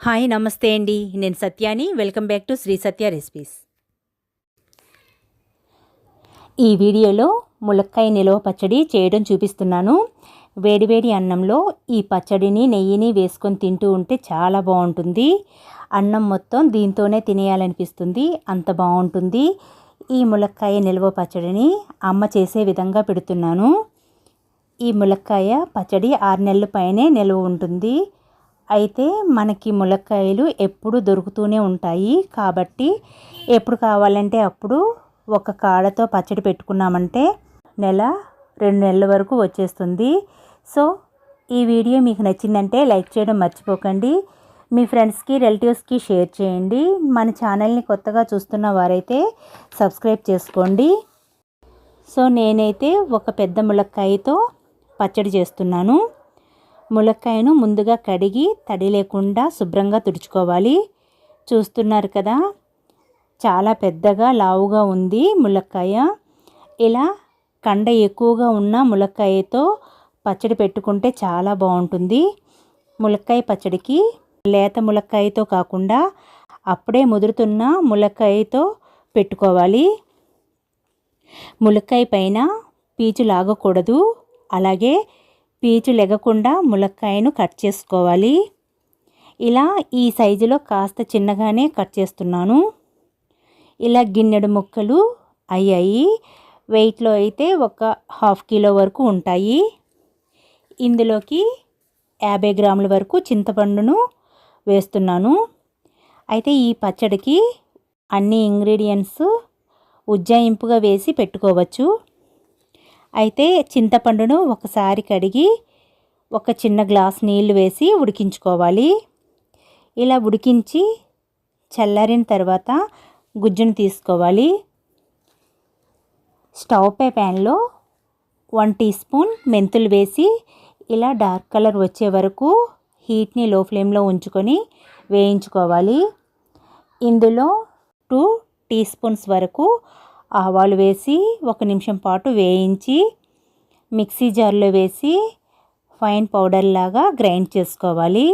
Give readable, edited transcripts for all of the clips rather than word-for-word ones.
Hi నమస్తే అండి. నేను సత్యాని. Welcome back to Sri Satya recipes. ఈ వీడియోలో ములక్కాయ నిలవ పచ్చడి చేయడం చూపిస్తున్నాను. వేడివేడి అన్నంలో ఈ పచ్చడిని నెయ్యిని వేసుకొని తింటూ ఉంటే చాలా బాగుంటుంది. అన్నం మొత్తం దీంతోనే తినేయాలనిపిస్తుంది, అంత బాగుంటుంది. ఈ ములక్కాయ నిలవ పచ్చడిని అమ్మ చేసే విధంగా పెడుతున్నాను. ఈ ములక్కాయ పచ్చడి 6 నెలల పైనే నిలవ ఉంటుంది. అయితే మనకి ములక్కాయలు ఎప్పుడు దొరుకుతూనే ఉంటాయి కాబట్టి ఎప్పుడు కావాలంటే అప్పుడు ఒక కాడతో పచ్చడి పెట్టుకున్నామంటే నెల 2 నెలల వరకు వచ్చేస్తుంది. సో ఈ వీడియో మీకు నచ్చిందంటే లైక్ చేయడం మర్చిపోకండి. మీ ఫ్రెండ్స్కి రిలేటివ్స్కి షేర్ చేయండి. మన ఛానల్ని కొత్తగా చూస్తున్న వారైతే సబ్స్క్రైబ్ చేసుకోండి. సో నేనైతే ఒక పెద్ద ములక్కాయతో పచ్చడి చేస్తున్నాను. ములక్కాయను ముందుగా కడిగి తడి లేకుండా శుభ్రంగా తుడుచుకోవాలి. చూస్తున్నారు కదా, చాలా పెద్దగా లావుగా ఉంది ములక్కాయ. ఇలా కండ ఎక్కువగా ఉన్న ములక్కాయతో పచ్చడి పెట్టుకుంటే చాలా బాగుంటుంది. ములక్కాయ పచ్చడికి లేత ములక్కాయతో కాకుండా అప్పుడే ముదురుతున్న ములక్కాయతో పెట్టుకోవాలి. ములక్కాయ పైన పీచు లాగకూడదు, అలాగే పీచు లెగకుండా ములక్కాయను కట్ చేసుకోవాలి. ఇలా ఈ సైజులో కాస్త చిన్నగానే కట్ చేస్తున్నాను. ఇలా గిన్నెడు ముక్కలు అయ్యాయి. వెయిట్లో అయితే ఒక 1/2 కిలో వరకు ఉంటాయి. ఇందులోకి 50 గ్రాముల వరకు చింతపండును వేస్తున్నాను. అయితే ఈ పచ్చడికి అన్ని ఇంగ్రీడియంట్స్ ఉజ్జాయింపుగా వేసి పెట్టుకోవచ్చు. అయితే చింతపండును ఒకసారి కడిగి ఒక చిన్న గ్లాస్ నీళ్లు వేసి ఉడికించుకోవాలి. ఇలా ఉడికించి చల్లారిన తర్వాత గుజ్జును తీసుకోవాలి. స్టవ్ పై ప్యాన్లో 1 టీ స్పూన్ మెంతులు వేసి ఇలా డార్క్ కలర్ వచ్చే వరకు హీట్ని లో ఫ్లేమ్లో ఉంచుకొని వేయించుకోవాలి. ఇందులో 2 టీ స్పూన్స్ వరకు ఆవాలు వేసి 1 నిమిషం పాటు వేయించి మిక్సీ జార్లో వేసి ఫైన్ పౌడర్ లాగా గ్రైండ్ చేసుకోవాలి.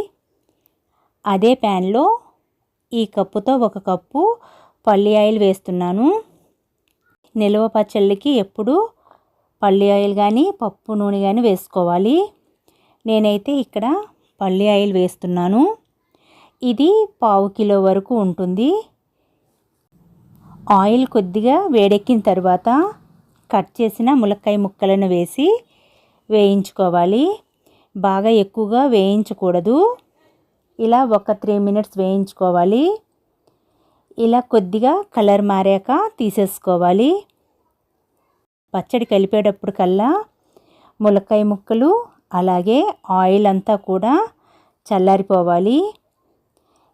అదే ప్యాన్లో ఈ కప్పుతో 1 కప్పు పల్లి ఆయిల్ వేస్తున్నాను. నిలవ పచ్చళ్ళకి ఎప్పుడు పల్లి ఆయిల్ కానీ పప్పు నూనె కానీ వేసుకోవాలి. నేనైతే ఇక్కడ పల్లి ఆయిల్ వేస్తున్నాను. ఇది 1/2 కిలో వరకు ఉంటుంది. ఆయిల్ కొద్దిగా వేడెక్కిన తర్వాత కట్ చేసిన ములక్కాయ ముక్కలను వేసి వేయించుకోవాలి. బాగా ఎక్కువగా వేయించకూడదు. ఇలా ఒక 3 మినిట్స్ వేయించుకోవాలి. ఇలా కొద్దిగా కలర్ మారాక తీసేసుకోవాలి. పచ్చడి కలిపేటప్పుడు కల్లా ములక్కాయ ముక్కలు అలాగే ఆయిల్ అంతా కూడా చల్లారిపోవాలి.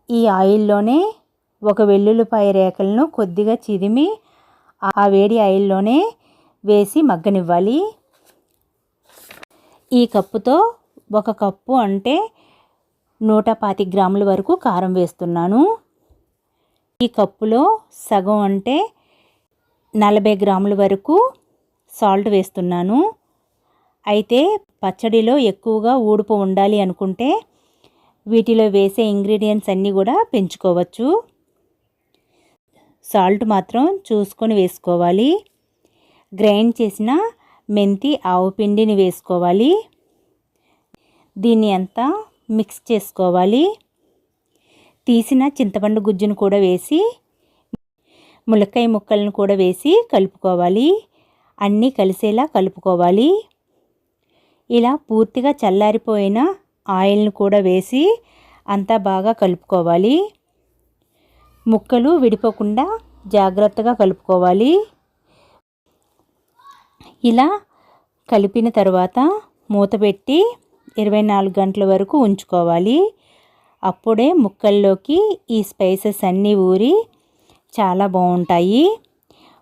ఈ ఆయిల్లోనే 1 వెల్లుల్లిపాయ రేకలను కొద్దిగా చిదిమి ఆ వేడి ఆయిల్లోనే వేసి మగ్గనివ్వాలి. ఈ కప్పుతో 1 కప్పు అంటే 125 గ్రాముల వరకు కారం వేస్తున్నాను. ఈ కప్పులో సగం అంటే 40 గ్రాముల వరకు సాల్ట్ వేస్తున్నాను. అయితే పచ్చడిలో ఎక్కువగా ఊడుపు ఉండాలి అనుకుంటే వీటిలో వేసే ఇంగ్రీడియంట్స్ అన్నీ కూడా పెంచుకోవచ్చు. సాల్ట్ మాత్రం చూసుకొని వేసుకోవాలి. గ్రైండ్ చేసిన మెంతి ఆవు పిండిని వేసుకోవాలి. దీన్ని అంతా మిక్స్ చేసుకోవాలి. తీసిన చింతపండు గుజ్జును కూడా వేసి ములక్కాయ ముక్కలను కూడా వేసి కలుపుకోవాలి. అన్నీ కలిసేలా కలుపుకోవాలి. ఇలా పూర్తిగా చల్లారిపోయిన ఆయిల్ను కూడా వేసి అంతా బాగా కలుపుకోవాలి. ముక్కలు విడిపోకుండా జాగ్రత్తగా కలుపుకోవాలి. ఇలా కలిపిన తర్వాత మూత పెట్టి 24 గంటల వరకు ఉంచుకోవాలి. అప్పుడే ముక్కల్లోకి ఈ స్పైసెస్ అన్నీ ఊరి చాలా బాగుంటాయి.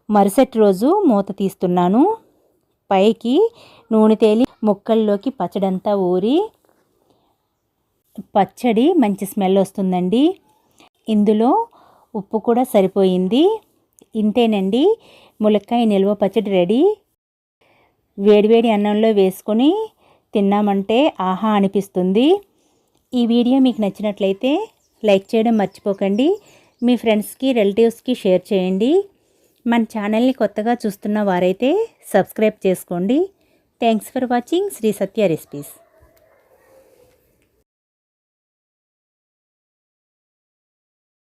మరుసటి రోజు మూత తీస్తున్నాను. పైకి నూనె తేలి ముక్కల్లోకి పచ్చడంతా ఊరి పచ్చడి మంచి స్మెల్ వస్తుందండి. ఇందులో ఉప్పు కూడా సరిపోయింది. ఇంతేనండి, ములక్కాయ నిల్వ పచ్చడి రెడీ. వేడివేడి అన్నంలో వేసుకొని తిన్నామంటే ఆహా అనిపిస్తుంది. ఈ వీడియో మీకు నచ్చినట్లయితే లైక్ చేయడం మర్చిపోకండి. మీ ఫ్రెండ్స్కి రిలేటివ్స్కి షేర్ చేయండి. మన ఛానల్ని కొత్తగా చూస్తున్న వారైతే సబ్స్క్రైబ్ చేసుకోండి. Thanks for watching Sri Satya recipes.